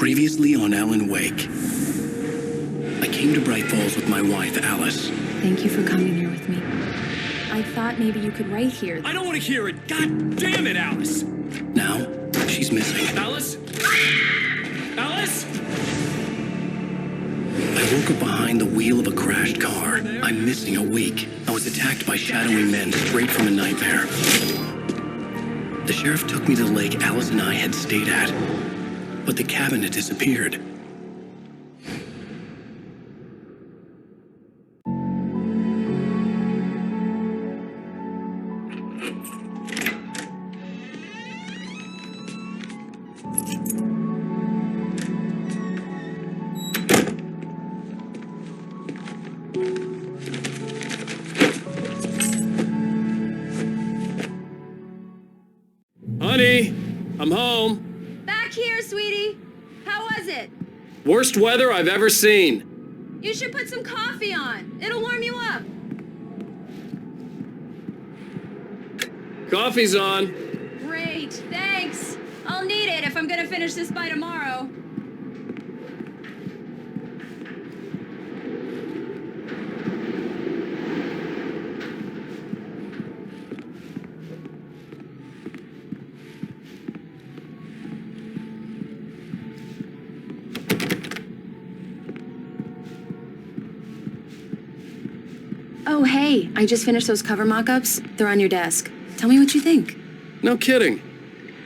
Previously on Alan Wake. I came to Bright Falls with my wife, Alice. Thank you for coming here with me. I thought maybe you could write here. I don't want to hear it! God damn it, Alice! Now, she's missing. Alice? Alice? I woke up behind the wheel of a crashed car. I'm missing a week. I was attacked by shadowy men straight from a nightmare. The sheriff took me to the lake Alice and I had stayed at, but the cabin had disappeared. Honey, I'm home. Back here, sweetie. How was it? Worst weather I've ever seen. You should put some coffee on. It'll warm you up. Coffee's on. Great, thanks. I'll need it if I'm gonna finish this by tomorrow. Oh, hey, I just finished those cover mock-ups. They're on your desk. Tell me what you think. No kidding.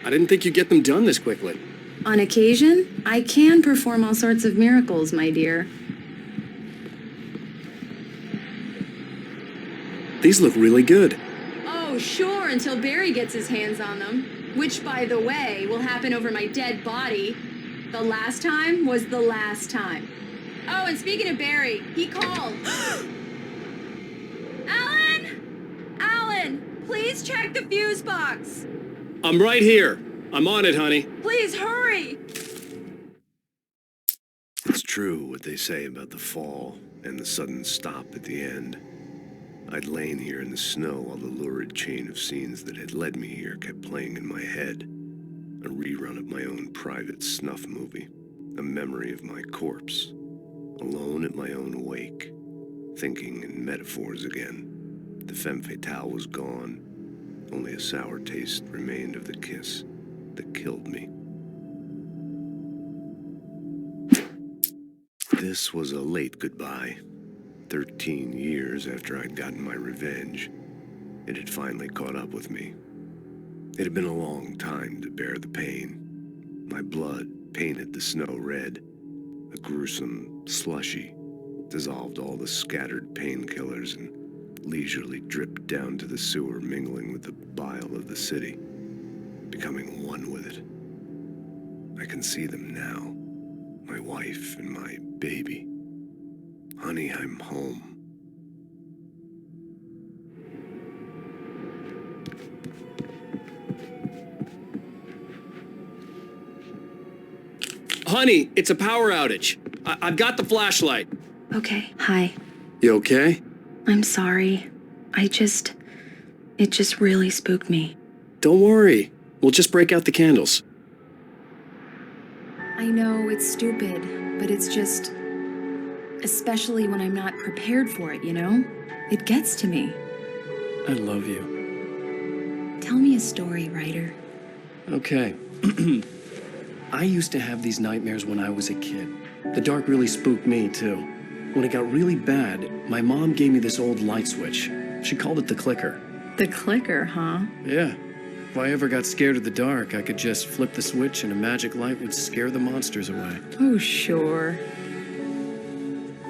I didn't think you'd get them done this quickly. On occasion, I can perform all sorts of miracles, my dear. These look really good. Oh, sure, until Barry gets his hands on them. Which, by the way, will happen over my dead body. The last time was the last time. Oh, and speaking of Barry, he called. Alan, please check the fuse box. I'm right here. I'm on it, honey. Please hurry. It's true what they say about the fall and the sudden stop at the end. I'd lain here in the snow while the lurid chain of scenes that had led me here kept playing in my head. A rerun of my own private snuff movie. A memory of my corpse. Alone at my own wake. Thinking in metaphors again. The femme fatale was gone. Only a sour taste remained of the kiss that killed me. This was a late goodbye. 13 years after I'd gotten my revenge, it had finally caught up with me. It had been a long time to bear the pain. My blood painted the snow red. A gruesome slushy dissolved all the scattered painkillers and leisurely dripped down to the sewer, mingling with the bile of the city, becoming one with it. I can see them now, my wife and my baby. Honey, I'm home. Honey, it's a power outage. I've got the flashlight. Okay, hi. You okay? I'm sorry. It just really spooked me. Don't worry. We'll just break out the candles. I know it's stupid, but it's just... Especially when I'm not prepared for it, you know? It gets to me. I love you. Tell me a story, writer. Okay. I used to have these nightmares when I was a kid. The dark really spooked me, too. When it got really bad, my mom gave me this old light switch. She called it the clicker. The clicker, huh? Yeah. If I ever got scared of the dark, I could just flip the switch and a magic light would scare the monsters away. Oh, sure.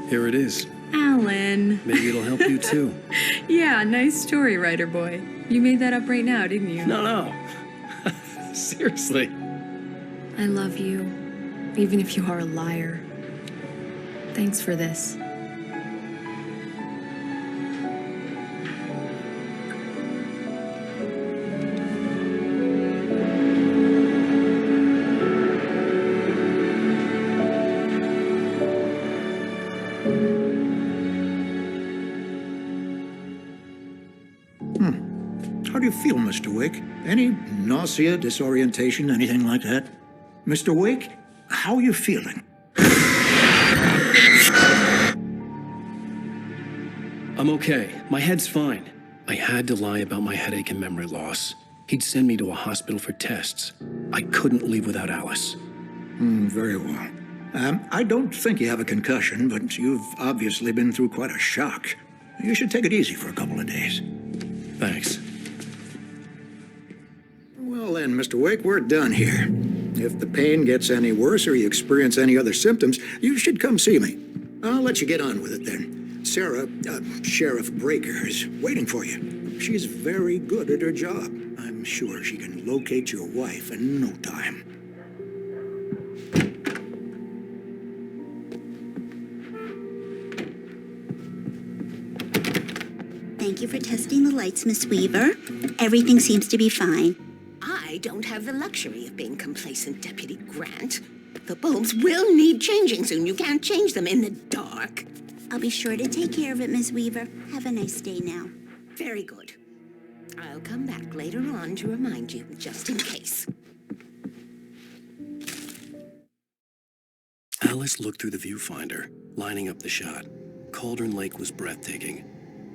Here it is. Alan. Maybe it'll help you, too. Yeah, nice story, writer boy. You made that up right now, didn't you? No. Seriously. I love you, even if you are a liar. Thanks for this. How do you feel, Mr. Wake? Any nausea, disorientation, anything like that? Mr. Wake? how are you feeling? I'm okay. My head's fine. I had to lie about my headache and memory loss. He'd send me to a hospital for tests. I couldn't leave without Alice. Very well. I don't think you have a concussion, but you've obviously been through quite a shock. You should take it easy for a couple of days. Thanks. Well then, Mr. Wake, we're done here. If the pain gets any worse or you experience any other symptoms, you should come see me. I'll let you get on with it then. Sarah, Sheriff Breaker, is waiting for you. She's very good at her job. I'm sure she can locate your wife in no time. Thank you for testing the lights, Miss Weaver. Everything seems to be fine. I don't have the luxury of being complacent, Deputy Grant. The bulbs will need changing soon. You can't change them in the dark. I'll be sure to take care of it, Miss Weaver. Have a nice day now. Very good. I'll come back later on to remind you, just in case. Alice looked through the viewfinder, lining up the shot. Cauldron Lake was breathtaking.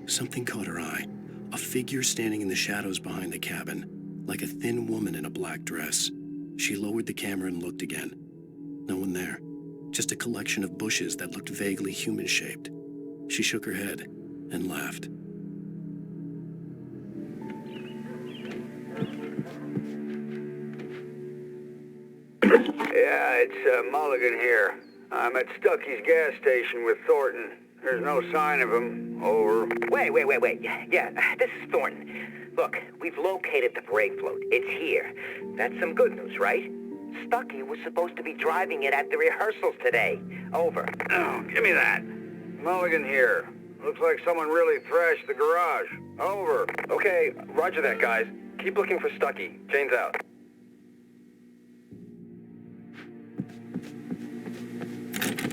Something caught her eye. A figure standing in the shadows behind the cabin, like a thin woman in a black dress. She lowered the camera and looked again. No one there. Just a collection of bushes that looked vaguely human-shaped. She shook her head and laughed. Yeah, it's Mulligan here. I'm at Stucky's gas station with Thornton. There's no sign of him. Over. Wait. Yeah, this is Thornton. Look, we've located the parade float. It's here. That's some good news, right? Stucky was supposed to be driving it at the rehearsals today. Over. Oh, give me that. Mulligan here. Looks like someone really thrashed the garage. Over. Okay, roger that, guys. Keep looking for Stucky. Jane's out.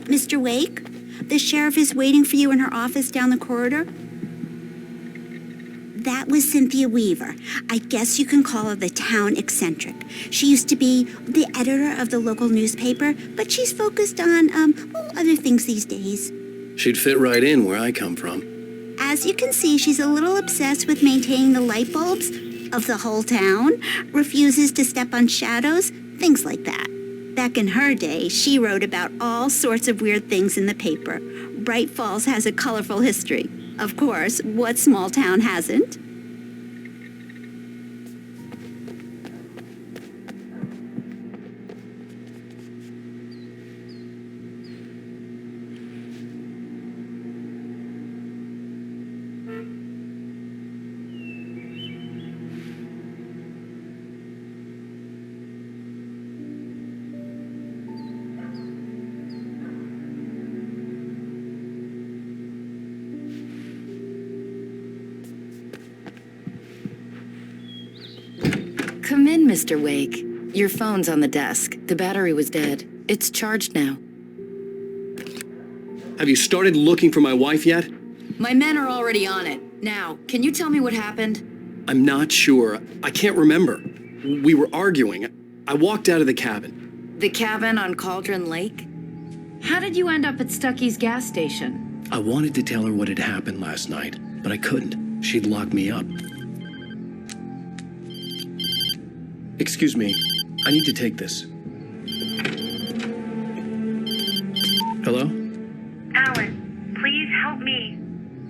Mr. Wake, the sheriff is waiting for you in her office down the corridor. That was Cynthia Weaver. I guess you can call her the town eccentric. She used to be the editor of the local newspaper, but she's focused on, other things these days. She'd fit right in where I come from. As you can see, she's a little obsessed with maintaining the light bulbs of the whole town, refuses to step on shadows, things like that. Back in her day, she wrote about all sorts of weird things in the paper. Bright Falls has a colorful history. Of course, what small town hasn't? Come in, Mr. Wake. Your phone's on the desk. The battery was dead. It's charged now. Have you started looking for my wife yet? My men are already on it. Now, can you tell me what happened? I'm not sure. I can't remember. We were arguing. I walked out of the cabin. The cabin on Cauldron Lake? How did you end up at Stucky's gas station? I wanted to tell her what had happened last night, but I couldn't. She'd lock me up. Excuse me, I need to take this. Hello? Alan, please help me.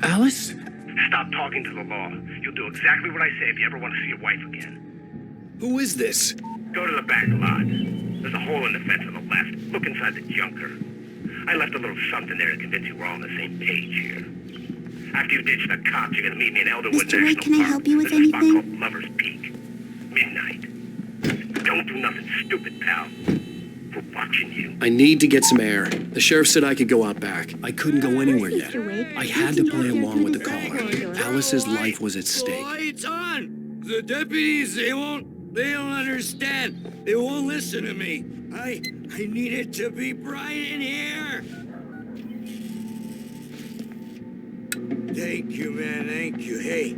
Alice? Stop talking to the law. You'll do exactly what I say if you ever want to see your wife again. Who is this? Go to the back lot. There's a hole in the fence on the left. Look inside the junker. I left a little something there to convince you we're all on the same page here. After you ditch the cops, you're gonna meet me in Elderwood Mr. Wake, National can I Park. help you with There's a spot anything? called Lover's Peak. Midnight. Don't do nothing stupid, pal. We're watching you. I need to get some air. The sheriff said I could go out back. I couldn't go anywhere yet. Mr. Wake, I had to play you along with the can caller. go through Alice's life was at stake. Lights on! The deputies, they don't understand. They won't listen to me. I need it to be bright in here. Thank you, man, thank you. Hey,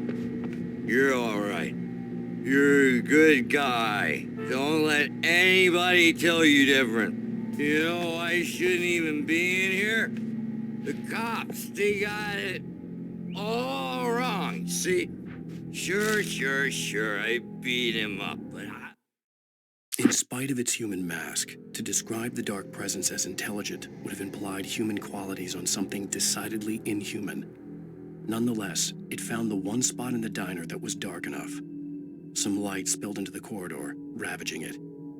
you're all right. You're a good guy. Don't let anybody tell you different. You know, I shouldn't even be in here. The cops, they got it all wrong, see? Sure, I beat him up, but In spite of its human mask, to describe the dark presence as intelligent would have implied human qualities on something decidedly inhuman. Nonetheless, it found the one spot in the diner that was dark enough. Some light spilled into the corridor, ravaging it.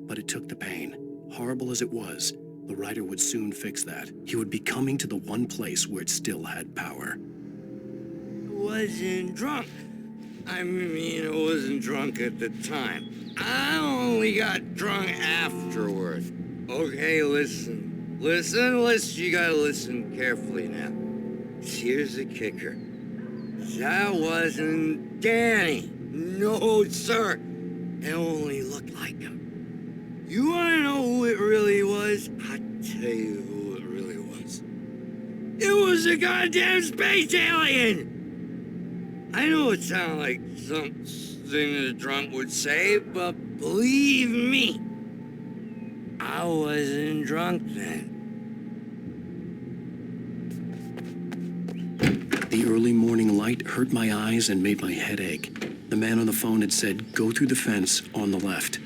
But it took the pain. Horrible as it was, the writer would soon fix that. He would be coming to the one place where it still had power. I wasn't drunk. I mean, I wasn't drunk at the time. I only got drunk afterward. Okay, listen. You gotta listen carefully now. Here's the kicker. That wasn't Danny. No, sir. It only looked like him. You wanna know who it really was? I'll tell you who it really was. It was a goddamn space alien! I know it sounded like something a drunk would say, but believe me, I wasn't drunk then. The early morning light hurt my eyes and made my head ache. The man on the phone had said, "Go through the fence on the left."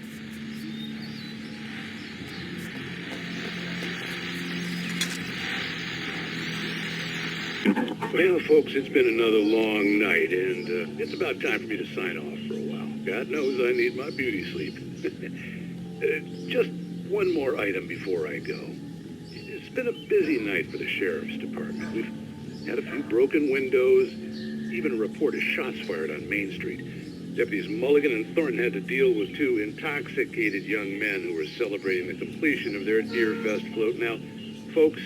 Well, folks, it's been another long night, and it's about time for me to sign off for a while. God knows I need my beauty sleep. Just one more item before I go. It's been a busy night for the Sheriff's Department. We've had a few broken windows, even a report of shots fired on Main Street. Deputies Mulligan and Thornton had to deal with two intoxicated young men who were celebrating the completion of their Deer Fest float. Now, folks,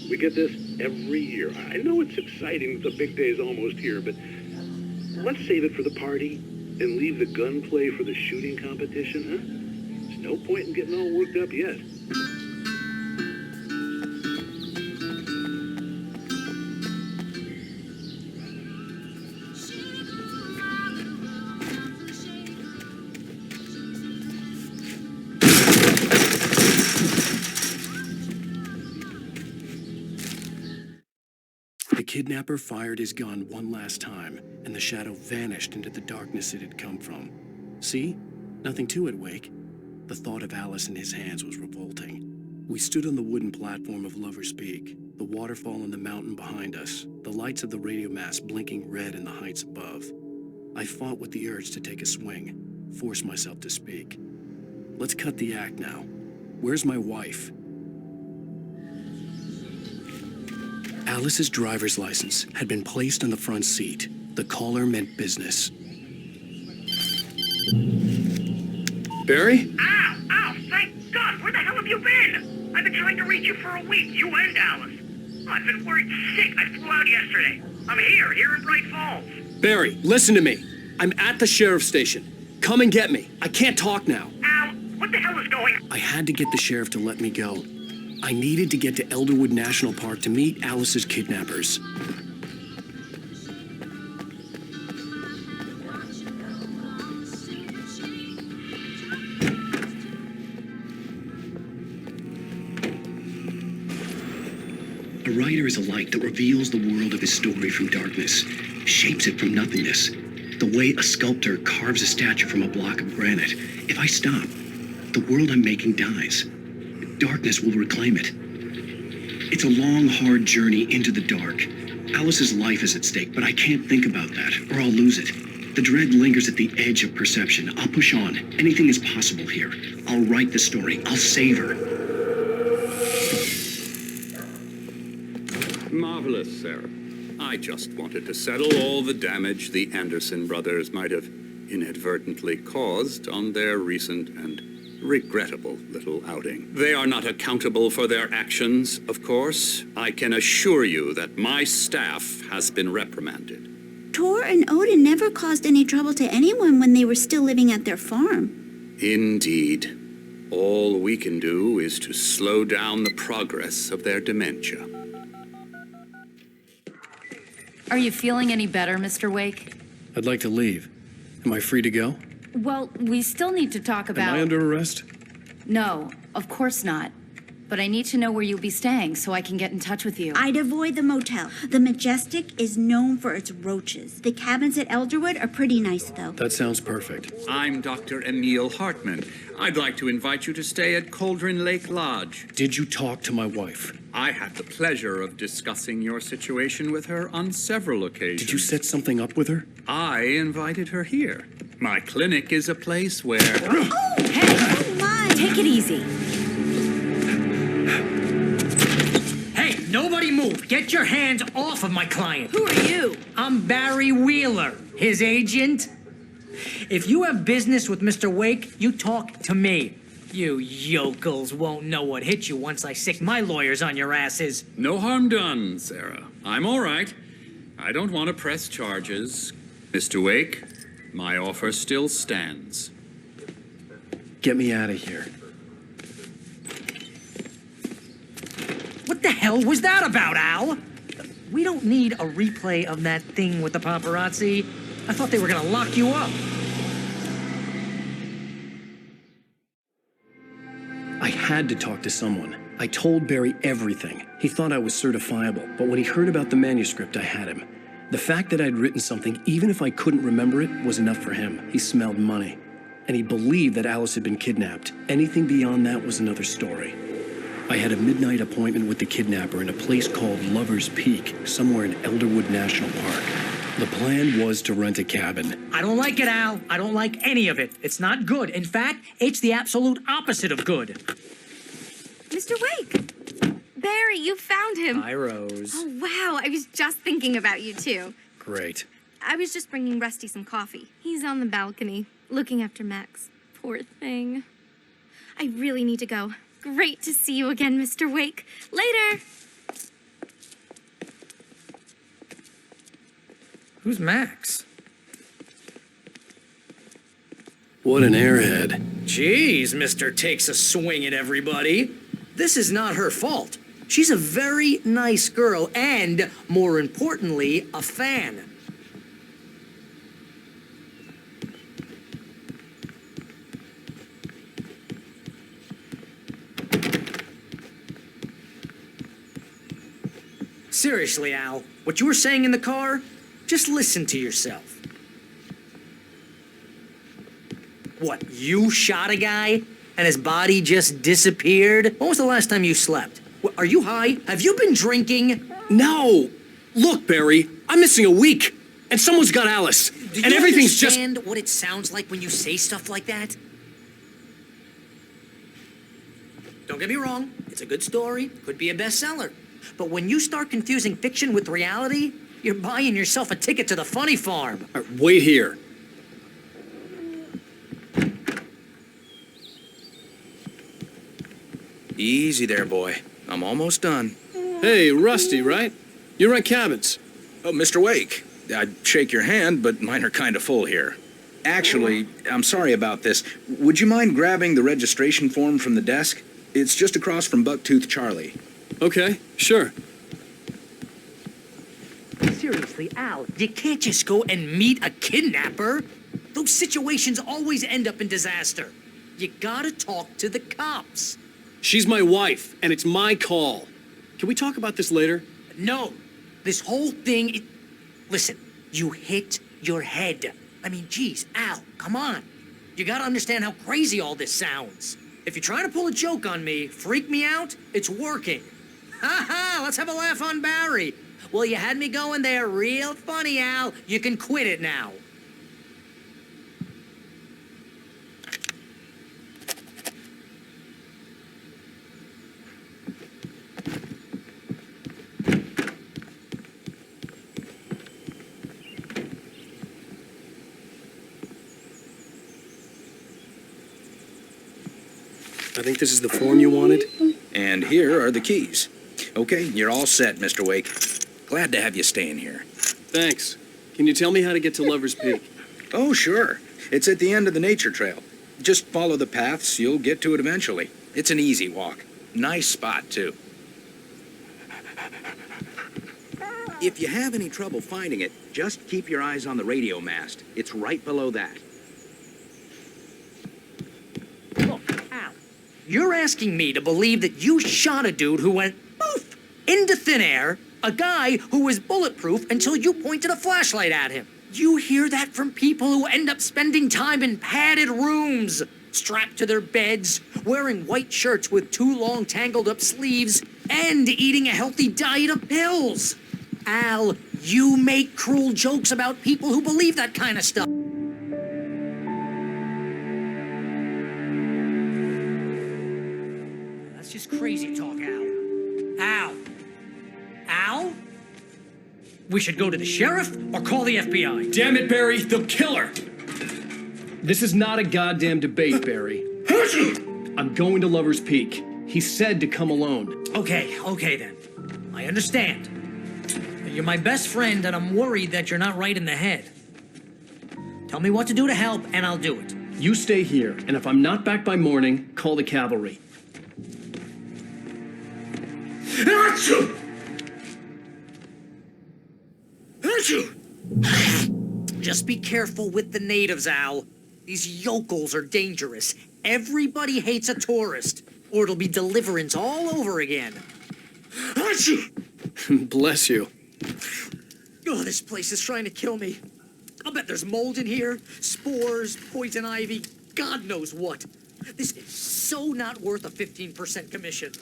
we get this every year. I know it's exciting that the big day is almost here, but let's save it for the party and leave the gunplay for the shooting competition, huh? There's no point in getting all worked up yet. The kidnapper fired his gun one last time, and the shadow vanished into the darkness it had come from. See? Nothing to it, Wake. The thought of Alice in his hands was revolting. We stood on the wooden platform of Lover's Peak, the waterfall in the mountain behind us, the lights of the radio mast blinking red in the heights above. I fought with the urge to take a swing, force myself to speak. Let's cut the act now. Where's my wife? Alice's driver's license had been placed on the front seat. The caller meant business. Barry? Ow! Thank God! Where the hell have you been? I've been trying to reach you for a week, you and Alice. Oh, I've been worried sick. I flew out yesterday. I'm here in Bright Falls. Barry, listen to me. I'm at the sheriff's station. Come and get me. I can't talk now. Al, what the hell is going on? I had to get the sheriff to let me go. I needed to get to Elderwood National Park to meet Alice's kidnappers. A writer is a light that reveals the world of his story from darkness, shapes it from nothingness. The way a sculptor carves a statue from a block of granite. If I stop, the world I'm making dies. Darkness will reclaim it. It's a long, hard journey into the dark. Alice's life is at stake, but I can't think about that, or I'll lose it. The dread lingers at the edge of perception. I'll push on. Anything is possible here. I'll write the story. I'll save her. Marvelous, Sarah. I just wanted to settle all the damage the Anderson brothers might have inadvertently caused on their recent and regrettable little outing. They are not accountable for their actions, of course. I can assure you that my staff has been reprimanded. Tor and Odin never caused any trouble to anyone when they were still living at their farm. Indeed. All we can do is to slow down the progress of their dementia. Are you feeling any better, Mr. Wake? I'd like to leave. Am I free to go? Well, we still need to talk about... Am I under arrest? No, of course not. but I need to know where you'll be staying so I can get in touch with you. I'd avoid the motel. The Majestic is known for its roaches. The cabins at Elderwood are pretty nice, though. That sounds perfect. I'm Dr. Emil Hartman. I'd like to invite you to stay at Cauldron Lake Lodge. Did you talk to my wife? I had the pleasure of discussing your situation with her on several occasions. Did you set something up with her? I invited her here. My clinic is a place where... Oh, hey! Come on! Take it easy. Hey, nobody move. Get your hands off of my client. Who are you? I'm Barry Wheeler, his agent. If you have business with Mr. Wake, you talk to me. You yokels won't know what hit you once I sick my lawyers on your asses. No harm done, Sarah. I'm all right. I don't want to press charges. Mr. Wake, my offer still stands. Get me out of here. What the hell was that about, Al? We don't need a replay of that thing with the paparazzi. I thought they were gonna lock you up. I had to talk to someone. I told Barry everything. He thought I was certifiable, but when he heard about the manuscript, I had him. The fact that I'd written something, even if I couldn't remember it, was enough for him. He smelled money. And he believed that Alice had been kidnapped. Anything beyond that was another story. I had a midnight appointment with the kidnapper in a place called Lover's Peak, somewhere in Elderwood National Park. The plan was to rent a cabin. I don't like it, Al. I don't like any of it. It's not good. In fact, it's the absolute opposite of good. Mr. Wake! Barry, you found him. Hi, Rose. Oh, wow. I was just thinking about you, too. Great. I was just bringing Rusty some coffee. He's on the balcony, looking after Max. Poor thing. I really need to go. Great to see you again, Mr. Wake. Later! Who's Max? What an airhead. Jeez, Mr. Takes a swing at everybody. This is not her fault. She's a very nice girl and, more importantly, a fan. Seriously, Al, what you were saying in the car, just listen to yourself. What, you shot a guy and his body just disappeared? When was the last time you slept? Are you high? Have you been drinking? No! Look, Barry, I'm missing a week, and someone's got Alice, Do and you everything's just... understand what it sounds like when you say stuff like that? Don't get me wrong, it's a good story, could be a bestseller. But when you start confusing fiction with reality, you're buying yourself a ticket to the funny farm. All right, wait here. Easy there, boy. I'm almost done. Hey, Rusty, right? You rent cabins. Oh, Mr. Wake. I'd shake your hand, but mine are kind of full here. Actually, I'm sorry about this. Would you mind grabbing the registration form from the desk? It's just across from Bucktooth Charlie. Okay, sure. Seriously, Al, you can't just go and meet a kidnapper. Those situations always end up in disaster. You gotta talk to the cops. She's my wife, and it's my call. Can we talk about this later? No, this whole thing, listen, you hit your head. I mean, geez, Al, come on. You gotta understand how crazy all this sounds. If you're trying to pull a joke on me, freak me out, it's working. Ha ha, let's have a laugh on Barry. Well, you had me going there real funny, Al. You can quit it now. I think this is the form you wanted. And here are the keys. Okay, you're all set, Mr. Wake. Glad to have you staying here. Thanks. Can you tell me how to get to Lover's Peak? Oh, sure. It's at the end of the nature trail. Just follow the paths, you'll get to it eventually. It's an easy walk. Nice spot, too. If you have any trouble finding it, just keep your eyes on the radio mast. It's right below that. Look, Al, You're asking me to believe that you shot a dude who went poof into thin air, a guy who was bulletproof until you pointed a flashlight at him. You hear that from people who end up spending time in padded rooms, strapped to their beds, wearing white shirts with too long tangled up sleeves, and eating a healthy diet of pills. Al, you make cruel jokes about people who believe that kind of stuff. That's just crazy talk, Al. Al? Al? We should go to the sheriff or call the FBI? Damn it, Barry, they'll kill her! This is not a goddamn debate, Barry. I'm going to Lover's Peak. He said to come alone. Okay then. I understand. You're my best friend, and I'm worried that you're not right in the head. Tell me what to do to help, and I'll do it. You stay here, and if I'm not back by morning, call the cavalry. Achoo! Just be careful with the natives, Al. These yokels are dangerous. Everybody hates a tourist, or it'll be deliverance all over again. Bless you. Oh, this place is trying to kill me. I'll bet there's mold in here, spores, poison ivy, God knows what. This is so not worth a 15% commission.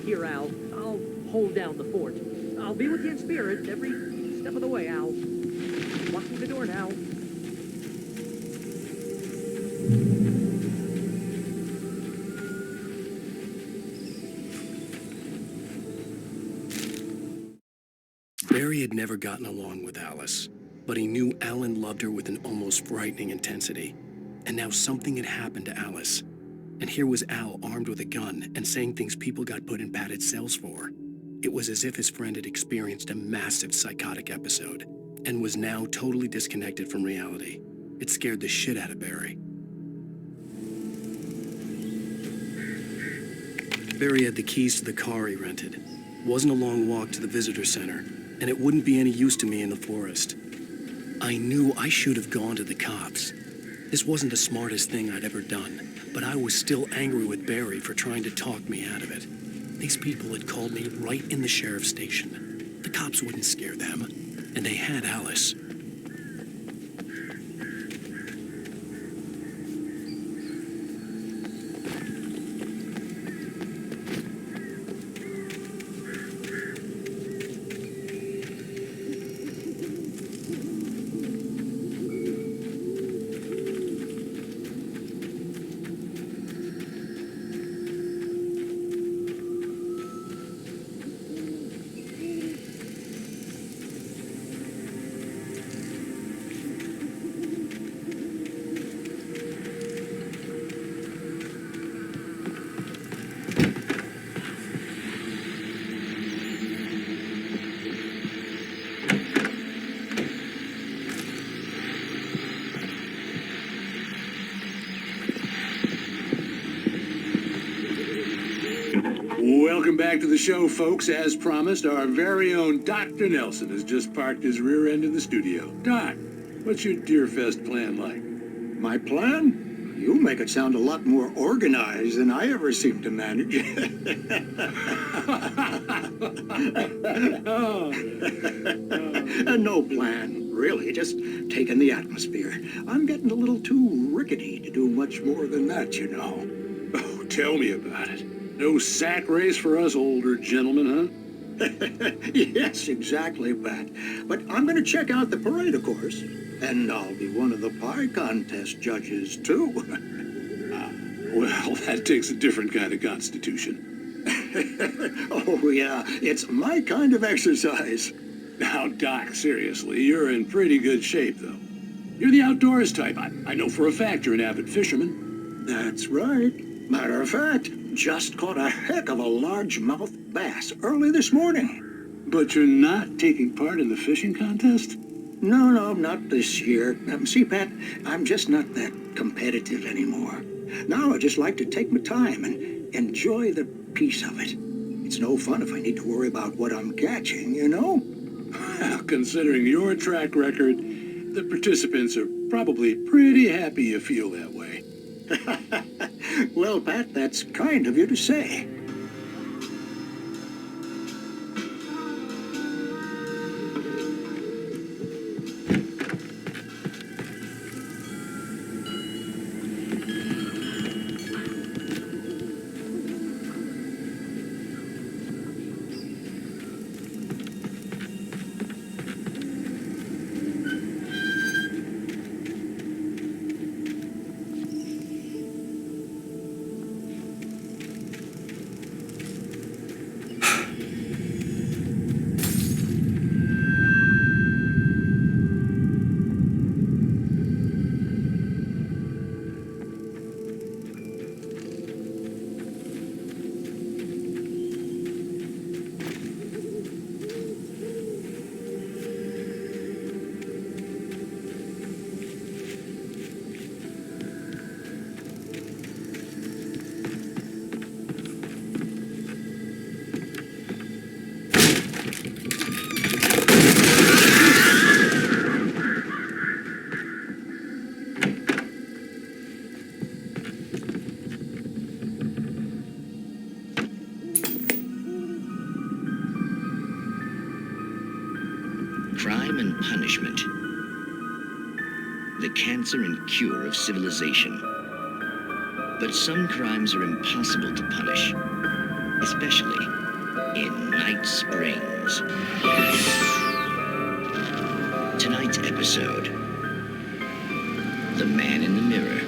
Here, Al. I'll hold down the fort. I'll be with you in spirit every step of the way, Al. Locking the door now. Barry had never gotten along with Alice, but he knew Alan loved her with an almost frightening intensity. And now something had happened to Alice. And here was Al armed with a gun and saying things people got put in padded cells for. It was as if his friend had experienced a massive psychotic episode and was now totally disconnected from reality. It scared the shit out of Barry. Barry had the keys to the car he rented. It wasn't a long walk to the visitor center, and it wouldn't be any use to me in the forest. I knew I should have gone to the cops. This wasn't the smartest thing I'd ever done. But I was still angry with Barry for trying to talk me out of it. These people had called me right in the sheriff's station. The cops wouldn't scare them, and they had Alice. Welcome back to the show, folks. As promised, our very own Dr. Nelson has just parked his rear end in the studio. Doc, what's your Deerfest plan like? My plan? You make it sound a lot more organized than I ever seem to manage. No plan, really, just taking the atmosphere. I'm getting a little too rickety to do much more than that, you know. Oh, tell me about it. No sack race for us older gentlemen, huh? Yes, exactly, Pat. But I'm going to check out the parade, of course. And I'll be one of the pie contest judges, too. Well, that takes a different kind of constitution. Oh, yeah, it's my kind of exercise. Now, Doc, seriously, you're in pretty good shape, though. You're the outdoors type. I know for a fact you're an avid fisherman. That's right. Matter of fact, just caught a heck of a largemouth bass early this morning. But you're not taking part in the fishing contest? No, not this year. See, Pat, I'm just not that competitive anymore. Now I just like to take my time and enjoy the peace of it. It's no fun if I need to worry about what I'm catching, you know? Well, considering your track record, the participants are probably pretty happy you feel that way. Well, Pat, that's kind of you to say. Crime and punishment. The cancer and cure of civilization. But some crimes are impossible to punish, especially in Night Springs. Tonight's episode, The Man in the Mirror.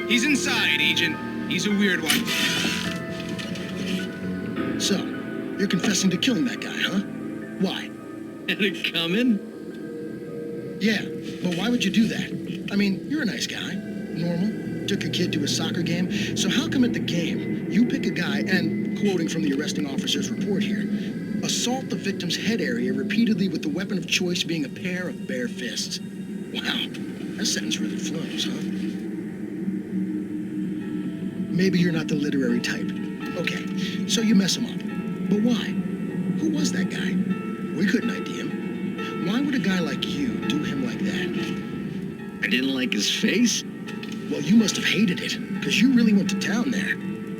He's inside, Agent. He's a weird one. So, you're confessing to killing that guy, huh? Why? Had it coming? Yeah, but why would you do that? I mean, you're a nice guy. Normal. Took a kid to a soccer game. So how come at the game, you pick a guy and, quoting from the arresting officer's report here, assault the victim's head area repeatedly with the weapon of choice being a pair of bare fists? Wow, that sentence really flows, huh? Maybe you're not the literary type. Okay, so you mess him up. But why? Who was that guy? We couldn't ID him. Why would a guy like you do him like that? I didn't like his face? Well, you must have hated it, because you really went to town there.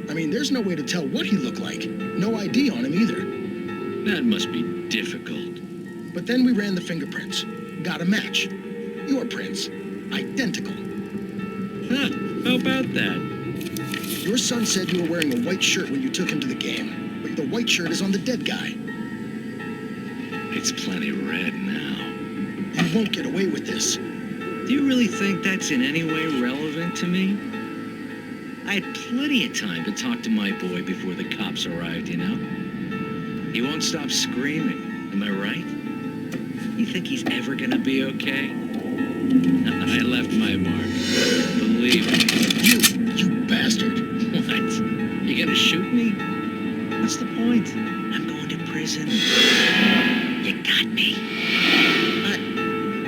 I mean, there's no way to tell what he looked like. No ID on him either. That must be difficult. But then we ran the fingerprints. Got a match. Your prints. Identical. Huh, how about that? Your son said you were wearing a white shirt when you took him to the game, but the white shirt is on the dead guy. It's plenty red now. You won't get away with this. Do you really think that's in any way relevant to me? I had plenty of time to talk to my boy before the cops arrived, you know? He won't stop screaming, am I right? You think he's ever gonna be okay? I left my mark. Believe me. You bastard. What? You gonna shoot me? What's the point? I'm going to prison. You got me.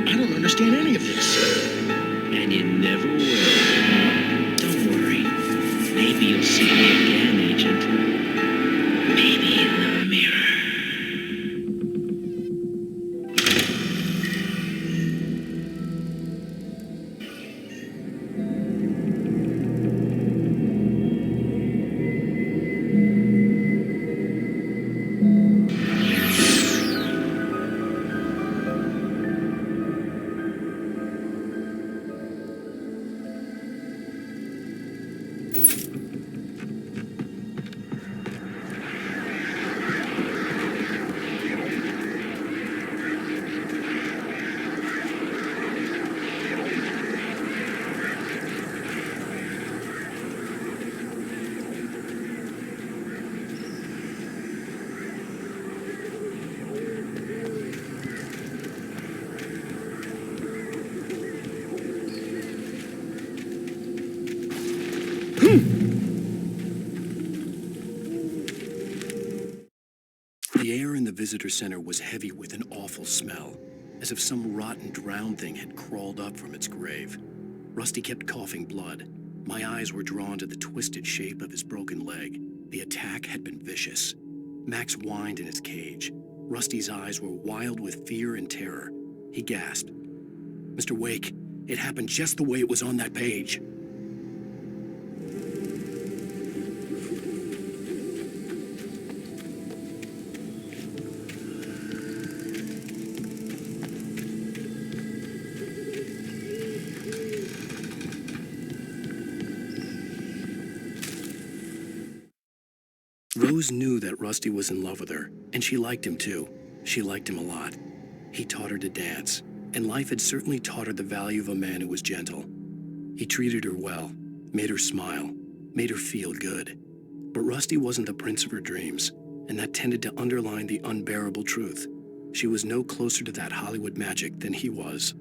I don't understand any of this. And you never will. Don't worry. Maybe you'll see me again, Agent. Maybe in the mirror. visitor center was heavy with an awful smell, as if some rotten drowned thing had crawled up from its grave. Rusty kept coughing blood. My eyes were drawn to the twisted shape of his broken leg. The attack had been vicious. Max whined in his cage. Rusty's eyes were wild with fear and terror. He gasped. "Mr. Wake, it happened just the way it was on that page." Rose knew that Rusty was in love with her, and she liked him too. She liked him a lot. He taught her to dance, and life had certainly taught her the value of a man who was gentle. He treated her well, made her smile, made her feel good. But Rusty wasn't the prince of her dreams, and that tended to underline the unbearable truth. She was no closer to that Hollywood magic than he was.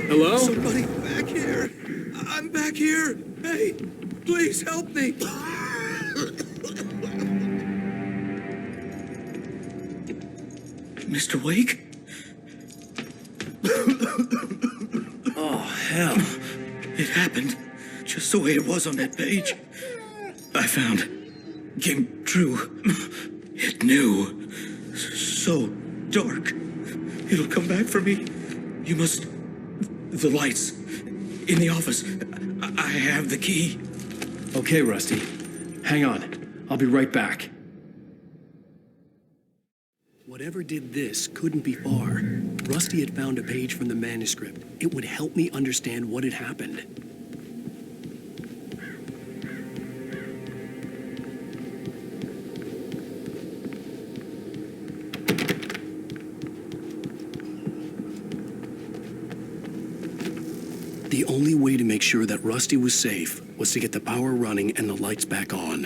Hello? Somebody back here! I'm back here! Hey, please help me! Mr. Wake? Oh, hell. It happened just the way it was on that page. I found. Came true. It knew. So dark. It'll come back for me. You must... The lights. In the office. I have the key. Okay, Rusty. Hang on. I'll be right back. Whatever did this couldn't be far. Rusty had found a page from the manuscript. It would help me understand what had happened. The only way to make sure that Rusty was safe was to get the power running and the lights back on.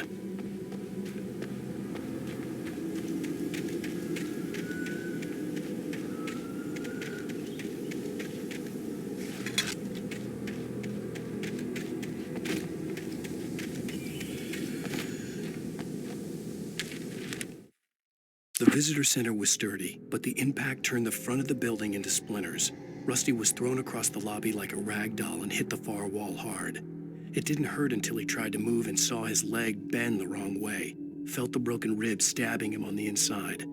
The visitor center was sturdy, but the impact turned the front of the building into splinters. Rusty was thrown across the lobby like a rag doll and hit the far wall hard. It didn't hurt until he tried to move and saw his leg bend the wrong way, felt the broken rib stabbing him on the inside.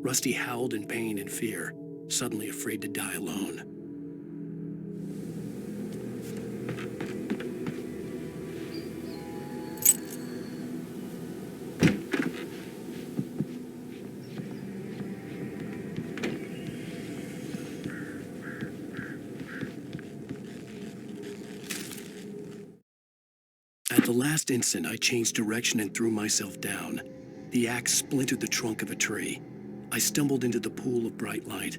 Rusty howled in pain and fear, suddenly afraid to die alone. At the last instant, I changed direction and threw myself down. The axe splintered the trunk of a tree. I stumbled into the pool of bright light.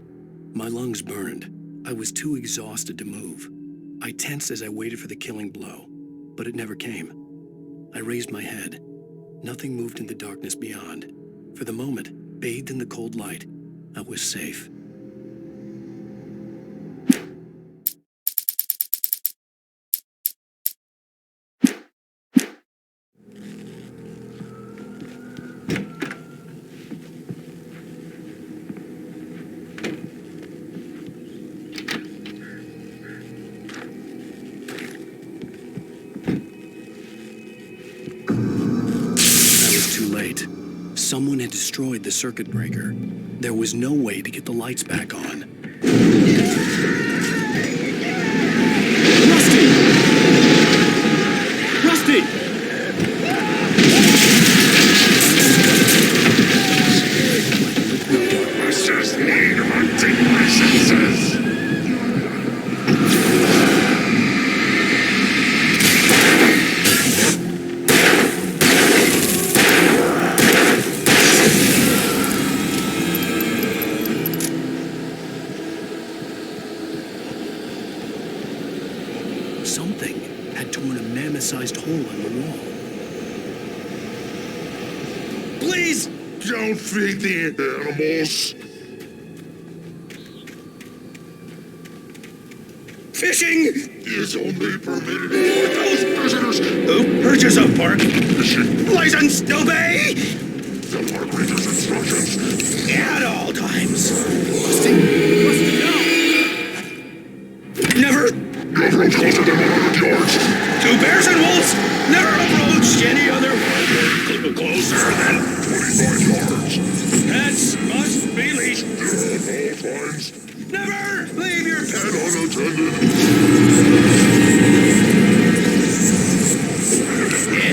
My lungs burned. I was too exhausted to move. I tensed as I waited for the killing blow, but it never came. I raised my head. Nothing moved in the darkness beyond. For the moment, bathed in the cold light, I was safe. Someone had destroyed the circuit breaker. There was no way to get the lights back on. Rusty! Rusty! This is need hunting licenses. Something had torn a mammoth-sized hole in the wall. Please! Don't feed the animals. Fishing is only permitted for those visitors who purchase a park fishing license to obey the park ranger's instructions at all times. Never approach closer than 100 yards. Two bears and wolves never approach any other closer than 25 yards. Pets must be leashed At all times. Never leave your pet unattended.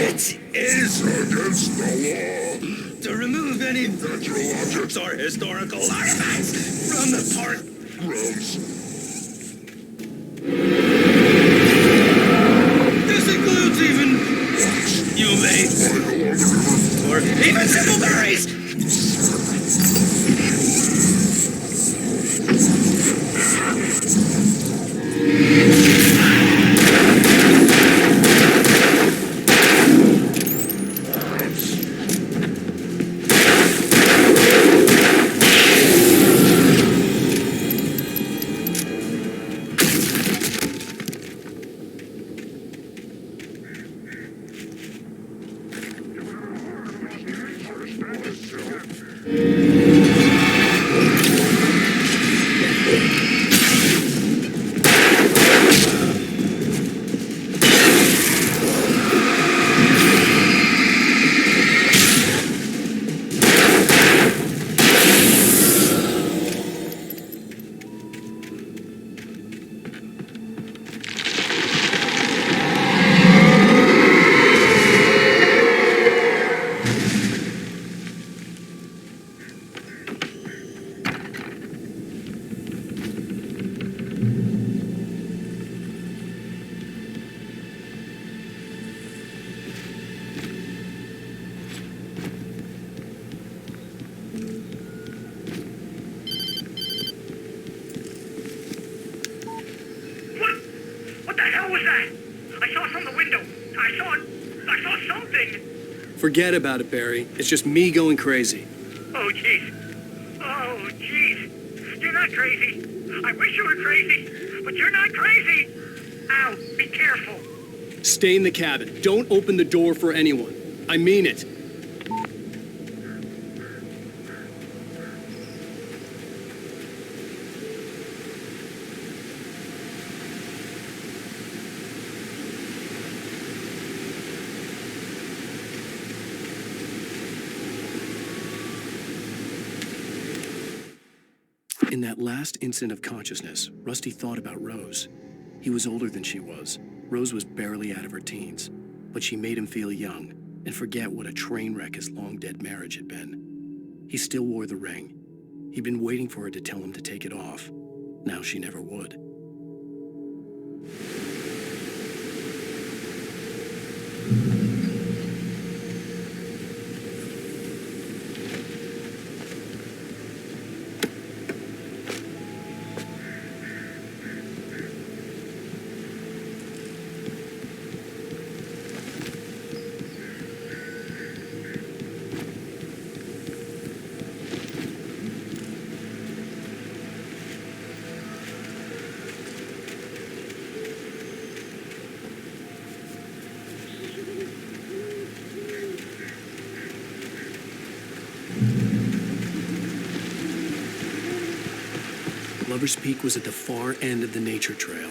It is against the law to remove any natural objects or historical artifacts from the park grounds. This includes even or even simple berries. Forget about it, Barry. It's just me going crazy. Oh, jeez. Oh, jeez. You're not crazy. I wish you were crazy, but you're not crazy. Ow, be careful. Stay in the cabin. Don't open the door for anyone. I mean it. In that last instant of consciousness, Rusty thought about Rose. He was older than she was. Rose was barely out of her teens, but she made him feel young and forget what a train wreck his long-dead marriage had been. He still wore the ring. He'd been waiting for her to tell him to take it off. Now she never would. Lover's Peak was at the far end of the nature trail.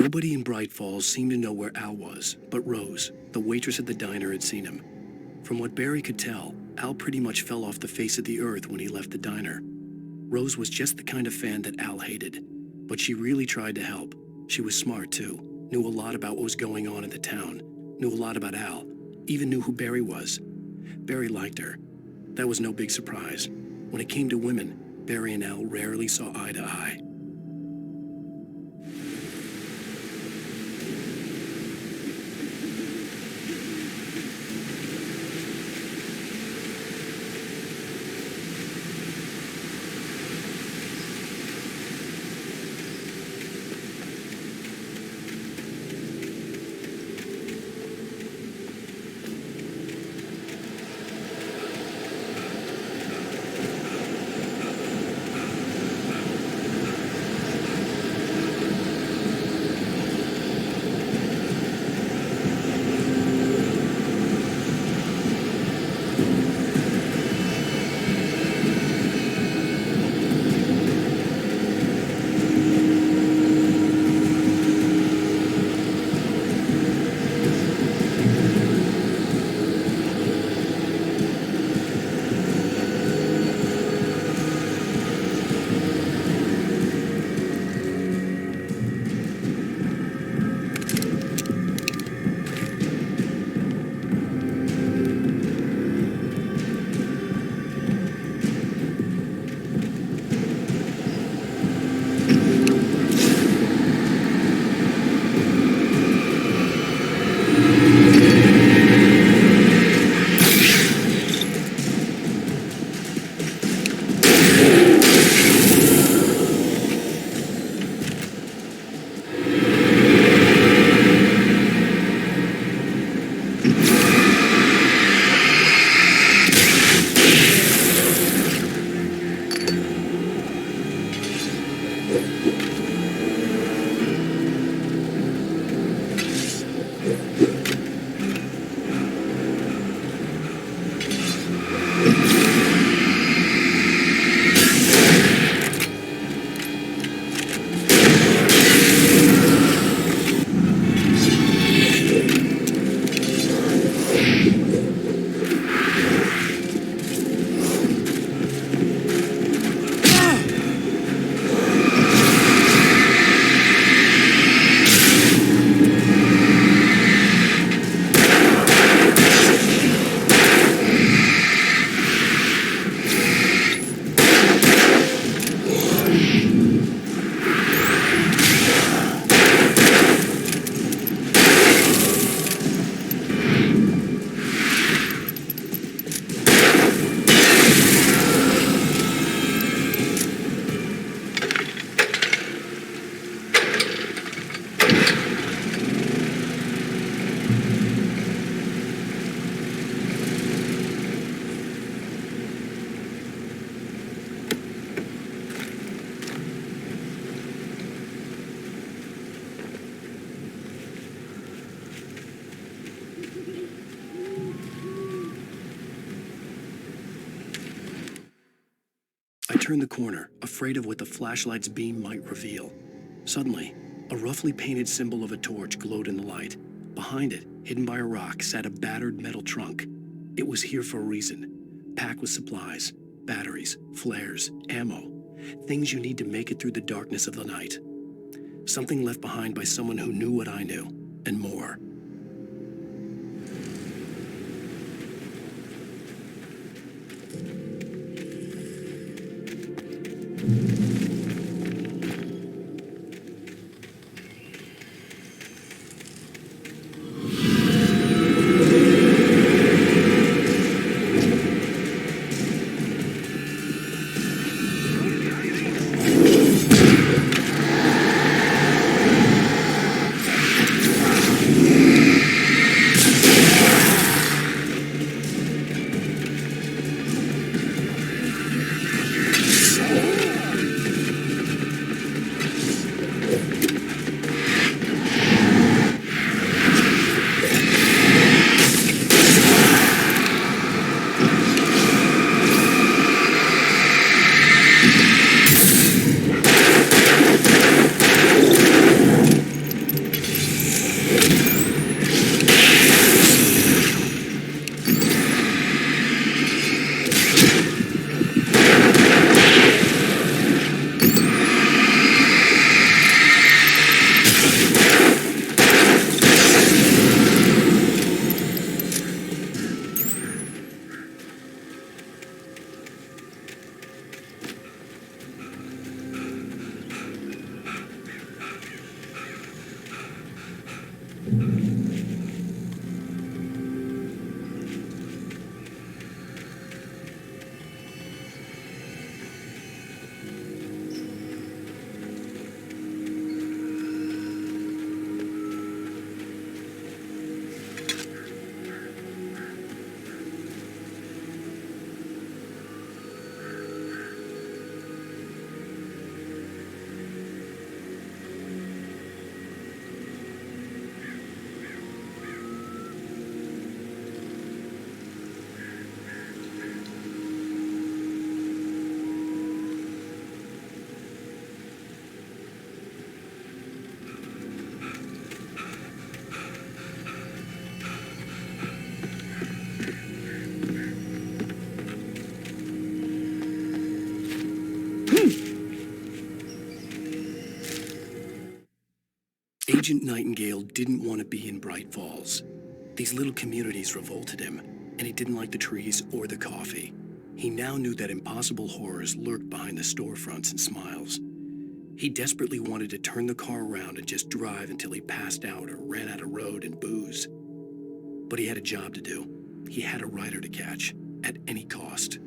Nobody in Bright Falls seemed to know where Al was, but Rose, the waitress at the diner, had seen him. From what Barry could tell, Al pretty much fell off the face of the earth when he left the diner. Rose was just the kind of fan that Al hated, but she really tried to help. She was smart, too, knew a lot about what was going on in the town, knew a lot about Al, even knew who Barry was. Barry liked her. That was no big surprise. When it came to women, Barry and Al rarely saw eye to eye. I turned the corner, afraid of what the flashlight's beam might reveal. Suddenly, a roughly painted symbol of a torch glowed in the light. Behind it, hidden by a rock, sat a battered metal trunk. It was here for a reason, packed with supplies, batteries, flares, ammo, things you need to make it through the darkness of the night. Something left behind by someone who knew what I knew, and more. Agent Nightingale didn't want to be in Bright Falls. These little communities revolted him, and he didn't like the trees or the coffee. He now knew that impossible horrors lurked behind the storefronts and smiles. He desperately wanted to turn the car around and just drive until he passed out or ran out of road and booze. But he had a job to do. He had a rider to catch, at any cost.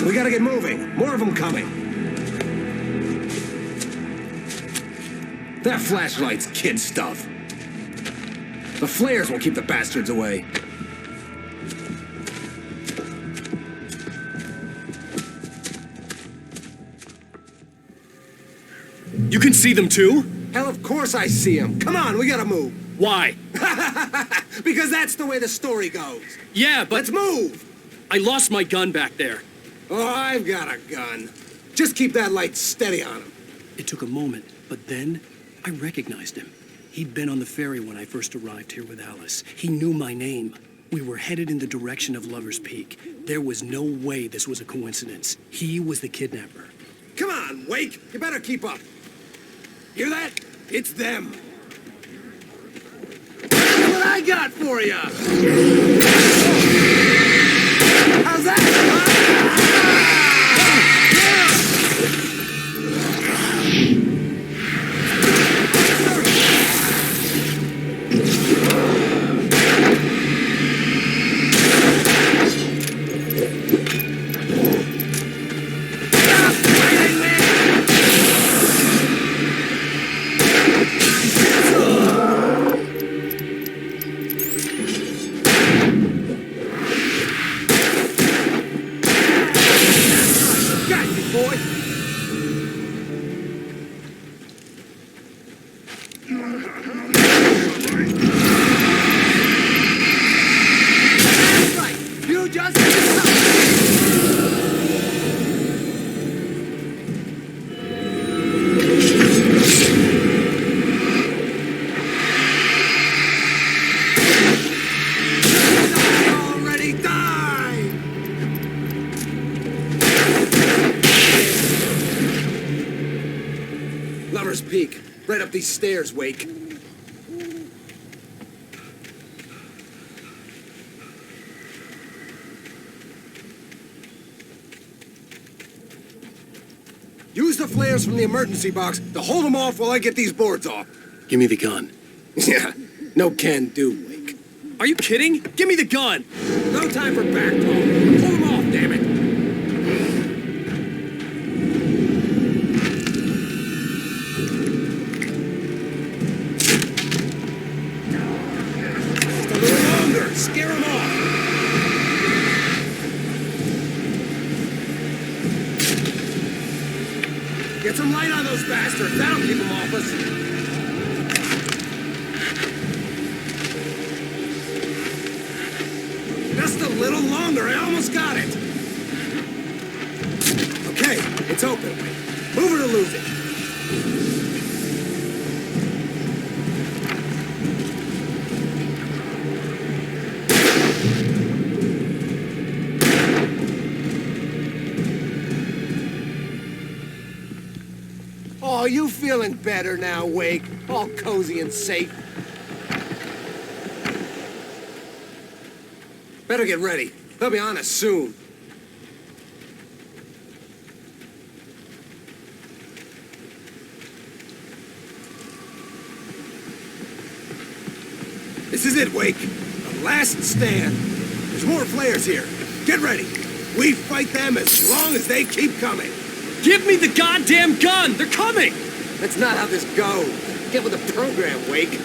We gotta get moving. More of them coming. That flashlight's kid stuff. The flares will keep the bastards away. You can see them too? Hell, of course I see them. Come on, we gotta move. Why? Because that's the way the story goes. Yeah, but... Let's move! I lost my gun back there. Oh, I've got a gun. Just keep that light steady on him. It took a moment, but then I recognized him. He'd been on the ferry when I first arrived here with Alice. He knew my name. We were headed in the direction of Lover's Peak. There was no way this was a coincidence. He was the kidnapper. Come on, Wake. You better keep up. Hear that? It's them. That's what I got for you. How's that? Lover's Peak. Right up these stairs, Wake. Use the flares from the emergency box to hold them off while I get these boards off. Give me the gun. Yeah, no can do, Wake. Are you kidding? Give me the gun! No time for back talk. Pull them off, damn it! Just a little longer. Scare them off. Get some light on those bastards. That'll keep them off us. Just a little longer. I almost got it. Okay, it's open. Move it or lose it. Oh, you feeling better now, Wake? All cozy and safe? Better get ready. They'll be on us soon. This is it, Wake. The last stand. There's more flares here. Get ready. We fight them as long as they keep coming. Give me the goddamn gun! They're coming! That's not how this goes. Get with the program, Wake.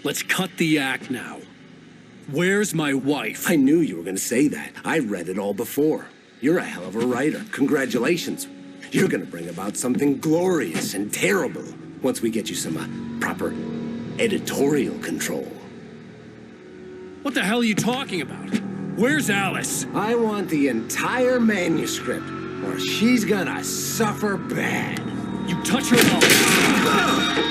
Let's cut the act now. Where's my wife? I knew you were going to say that. I read it all before. You're a hell of a writer. Congratulations. You're going to bring about something glorious and terrible once we get you some proper editorial control. What the hell are you talking about? Where's Alice? I want the entire manuscript, or she's gonna suffer bad. You touch her at all.